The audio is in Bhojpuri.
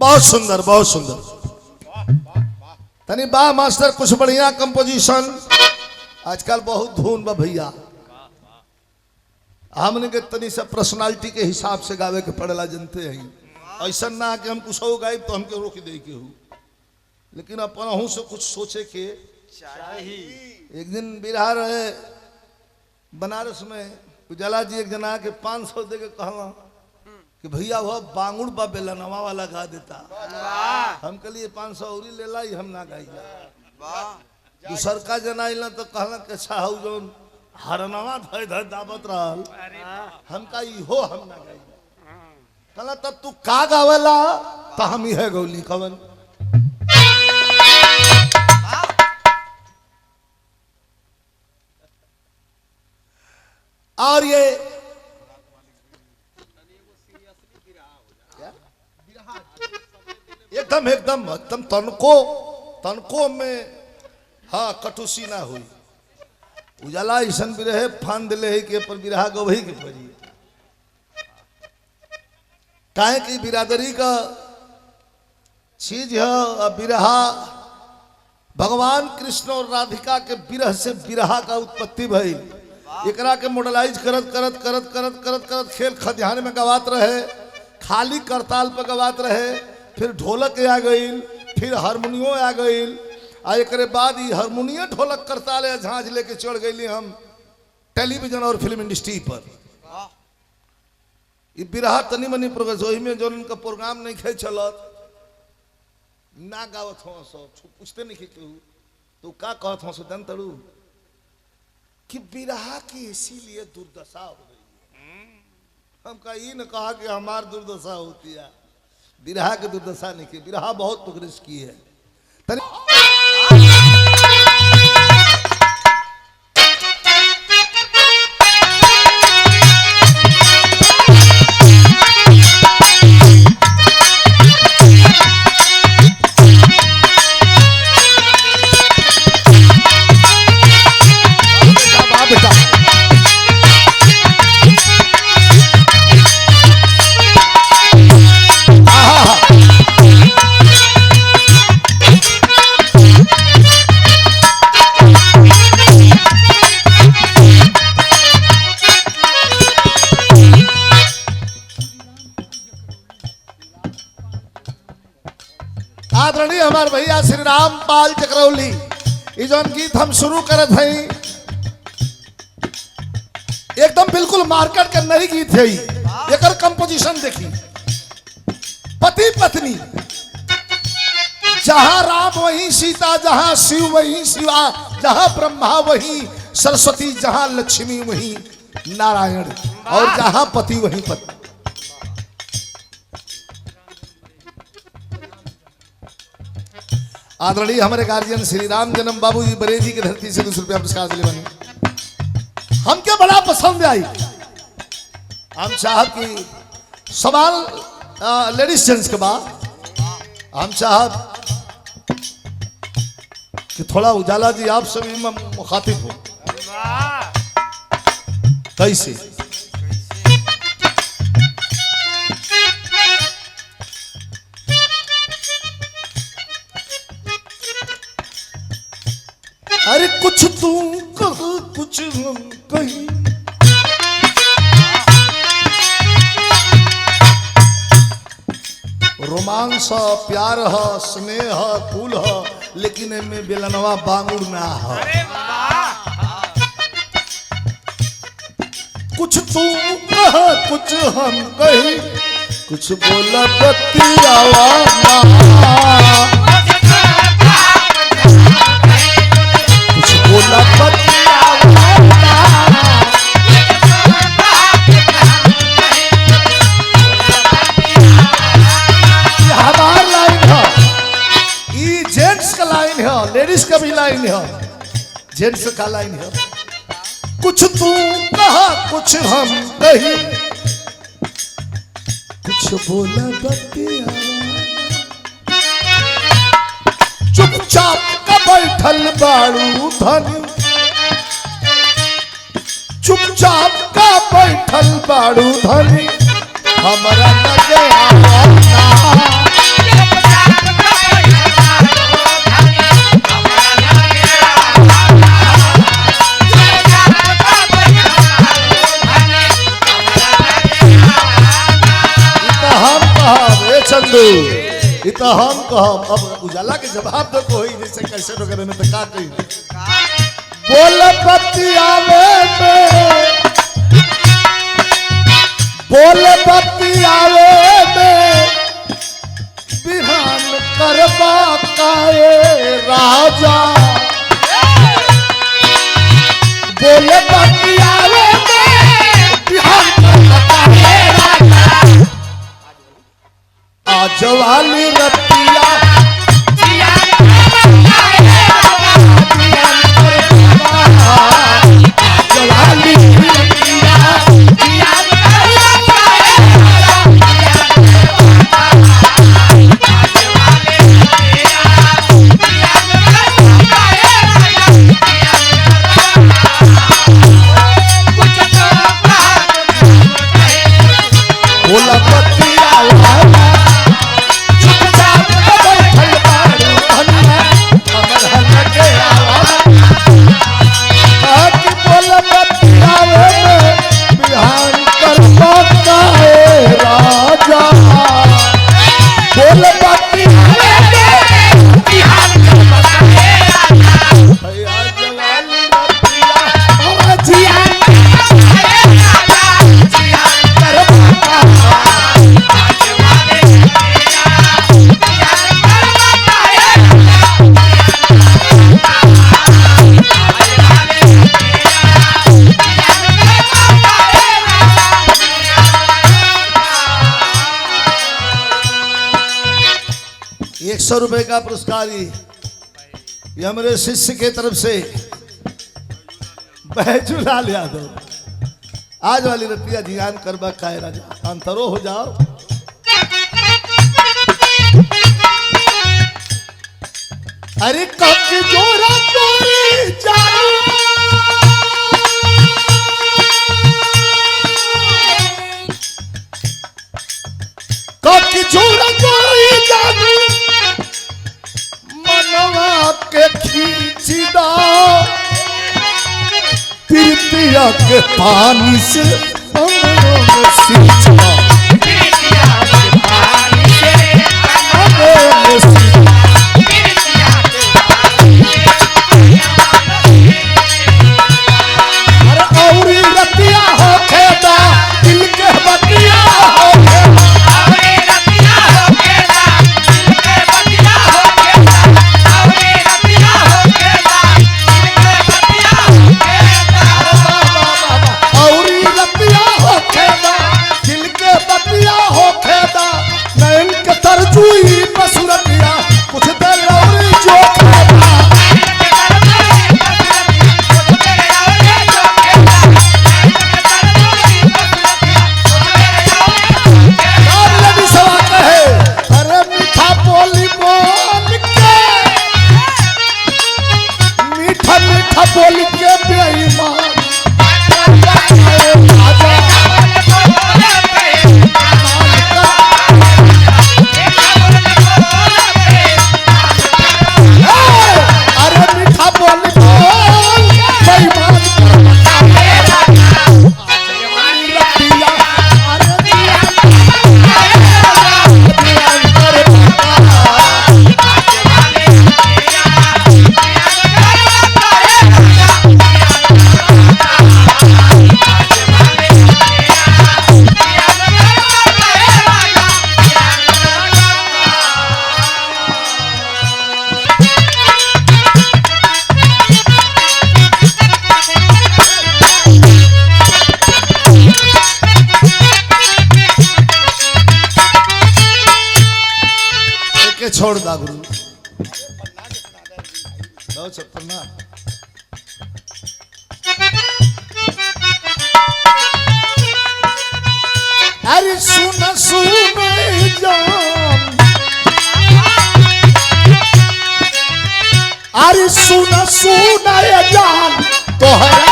बहुत सुंदर बहुत सुंदर। तनी बा मास्टर कुछ बढ़िया कंपोजिशन। आजकल बहुत धुन बा भैया, हमने के तनी से पर्सनालिटी के हिसाब से गावे के पड़ेला, जनते हैं। ऐसा ना कि हम कुछ हो गायब तो हमके रोक दे के हो, लेकिन अपन से कुछ सोचे के चाहिए। एक दिन बिरहा रहे बनारस में, उजाला जी एक जना के 500 दे के कहला कि भैया वह बांगुड़ बा बेलनवा वाला गा देता। हम के लिए 500 और ले लाई, हम ना गाई। दूसर का जना इला तो कहला कि अच्छा हौ जोन हरनवा धय धय दावत रहल, हम का इहो हम ना गाई। कहला तब तू का गावेला? तो हम इहे गौली कवन। और ये एकदम एकदम एकदम तनको में हाँ कटुसी ना हुई। उजाला ऐसा भी रहे फान दिले है कि पर बिरहा गवही के पड़ी। काहे की बिरादरी का चीज है बिरहा। भगवान कृष्ण और राधिका के विरह से बिरहा का उत्पत्ति भई। एकरा के मॉडलाइज करत करत करत करत करत करत खेल खलिहान में गवात रहे, खाली करताल पर गवात रहे, फिर ढोलक आ गई, फिर हारमोनियो आ गई, आ एक बाद हारमोनियम ढोलक करताल झांझ लेके चढ़ गई हम टेलीविजन और फिल्म इंडस्ट्री पर। ये बिरहा तनी मनी प्रोग्रेस वही में जो उनका प्रोग्राम नहीं खे चलत ना गावत हो सब पूछते नहीं केहू तो का कहत हो सुदन तड़ू कि बिरहा की इसीलिए दुर्दशा हो रही है। हम का ये न कहा कि हमार दुर्दशा होती है, बिरहा की दुर्दशा नहीं की। बिरहा बहुत प्रोग्रेस की है। आदरणीय हमारे भैया श्री राम पाल चक्रौली ये जो गीत हम शुरू करत हैं एकदम बिल्कुल मार्केट के नई गीत है। एक कंपोजिशन देखी, पति पत्नी जहां राम वहीं सीता, जहां शिव वहीं शिवा, जहां ब्रह्मा वहीं सरस्वती, जहां लक्ष्मी वहीं नारायण, और जहां पति वहीं पत्नी। आदरणीय हमारे गार्जियन श्री राम जन्म बाबू जी बरेजी की धरती से 200 रुपया पुरस्कार दिले बने। हमके बड़ा पसंद आई। हम साहब की सवाल लेडीज जेंट्स के बाद हम साहब कि थोड़ा उजाला जी आप सभी में मुखातिब हो। कैसे अरे कुछ तू कह कुछ हम कहीं, रोमांस प्यार है स्नेह फूल है, लेकिन इनमें बेलनवा बांगुड़ ना है। कुछ तू कह कुछ हम कहीं, कुछ बोला बतियावा बोला हमार लाइन है, ये जेंट्स का लाइन है, लेडीज का भी लाइन है, जेंट्स का लाइन है। कुछ तू कहा कुछ हम कही, कुछ बोला बतिया चुपचाप का बैठल बाड़ू धनी, चुपचाप का बैठल बाड़ू धनी, हमरा लगे आवाना ए चंदू ये तो हम कहम अब उजाला के जवाब दो कोई जैसे कैसे वगैरह में तो का कही बोल बतियावे में बोल बतियावे में बिहान करबा काए राजा बोल बतियावे में बिहान करबा काए राजा आज वाली रतिया ₹100 का पुरस्कार ये हमारे शिष्य के तरफ से बैजूलाल यादव आज वाली रतिया ध्यान करबा काए राजा अंतरो हो जाओ अरे कब जोरा चोरी जाओ कब जोरा चोरी जाओ मनवा के खींचदा तिरतिया के पानी से सींचदा अरे औरी रतिया हो खेदा दिल के बतिया हो बोल के बेईमान अरे मीठा बोल बेईमान छोड़ दा गुरु पन्ना अरे सुन सुन जान अरे सुन सुन जान तोहरा